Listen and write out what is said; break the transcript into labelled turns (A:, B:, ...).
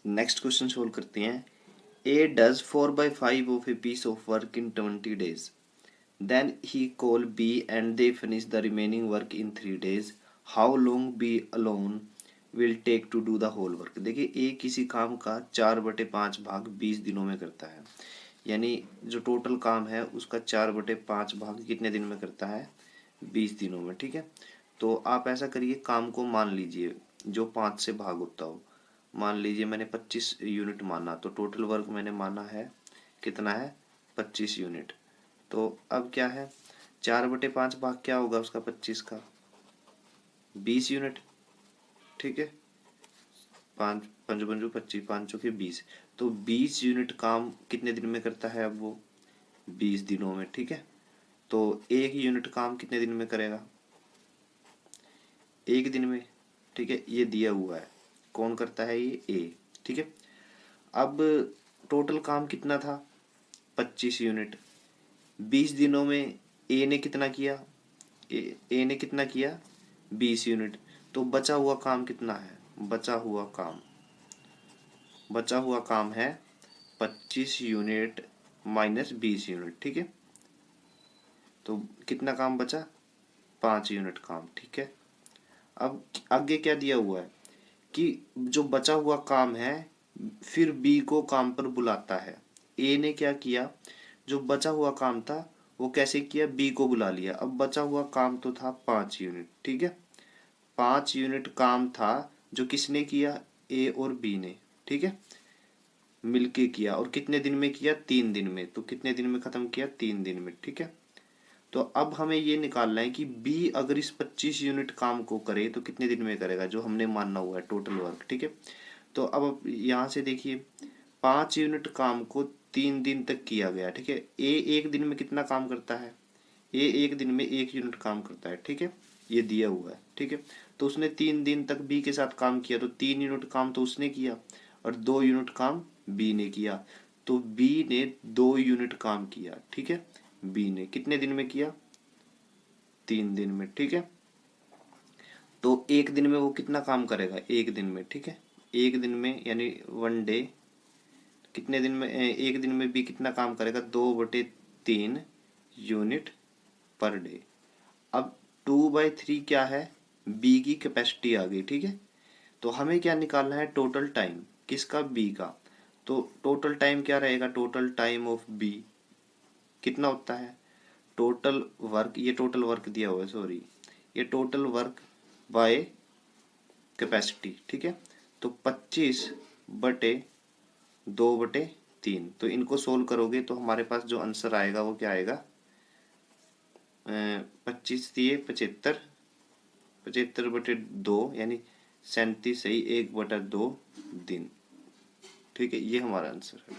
A: Next question solve करते हैं। A does 4/5 of a piece of work in 20 days. Then he call B and they finish the remaining work in 3 days. How long B alone will take to do the whole work? देखिए ए किसी काम का 4/5 भाग 20 दिनों में करता है, यानी जो टोटल काम है उसका 4/5 भाग कितने दिन में करता है? 20 दिनों में। ठीक है, तो आप ऐसा करिए, काम को मान लीजिए जो 5 से भाग होता हो। मान लीजिए मैंने 25 यूनिट माना, तो टोटल वर्क मैंने माना है कितना है? 25 यूनिट। तो अब क्या है, 4/5 भाग क्या होगा उसका 25 का? 20 यूनिट। ठीक है, 5 5 पंजू 25, 5 चौके 20। तो 20 यूनिट काम कितने दिन में करता है अब वो? 20 दिनों में। ठीक है, तो एक यूनिट काम कितने दिन में करेगा? एक दिन में। ठीक है, ये दिया हुआ है, कौन करता है? ये ए। ठीक है, अब टोटल काम कितना था? 25 यूनिट। 20 दिनों में ए ने कितना किया? ए ने कितना किया? 20 यूनिट। तो बचा हुआ काम कितना है? बचा हुआ काम है 25 यूनिट माइनस 20 यूनिट। ठीक है, तो कितना काम बचा? 5 यूनिट काम। ठीक है, अब आगे क्या दिया हुआ है कि जो बचा हुआ काम है फिर बी को काम पर बुलाता है। ए ने क्या किया, जो बचा हुआ काम था वो कैसे किया? बी को बुला लिया। अब बचा हुआ काम तो था 5 यूनिट। ठीक है, 5 यूनिट काम था जो किसने किया? ए और बी ने। ठीक है, मिलके किया। और कितने दिन में किया? 3 दिन में। तो कितने दिन में खत्म किया? 3 दिन में। ठीक है, तो अब हमें ये निकालना है कि बी अगर इस 25 यूनिट काम को करे तो कितने दिन में करेगा, जो हमने मानना हुआ है टोटल वर्क। ठीक है, तो अब यहाँ से देखिए 5 यूनिट काम को 3 दिन तक किया गया। ठीक है, ए एक दिन में कितना काम करता है? ए एक दिन में 1 यूनिट काम करता है। ठीक है, ये दिया हुआ है। ठीक है, तो उसने 3 दिन तक बी के साथ काम किया, तो 3 यूनिट काम तो उसने किया और 2 यूनिट काम बी ने किया। तो बी ने 2 यूनिट काम किया। ठीक है, बी ने कितने दिन में किया? 3 दिन में। ठीक है, तो एक दिन में वो कितना काम करेगा? एक दिन में। ठीक है, एक दिन में यानी 1 डे। कितने दिन में? एक दिन में भी कितना काम करेगा? 2/3 यूनिट पर डे। अब 2/3 क्या है? बी की कैपेसिटी आ गई। ठीक है, तो हमें क्या निकालना है? Total time. किसका? बी का। तो टोटल टाइम क्या रहेगा? टोटल टाइम ऑफ बी कितना होता है? टोटल वर्क, ये टोटल वर्क दिया हुआ है, सॉरी, ये टोटल वर्क बाय कैपेसिटी। ठीक है, तो 25/2/3। तो इनको सोल्व करोगे तो हमारे पास जो आंसर आएगा वो क्या आएगा? 25 दिए 75, 75/2 यानी 37 सही 1/2 दिन। ठीक है, ये हमारा आंसर है।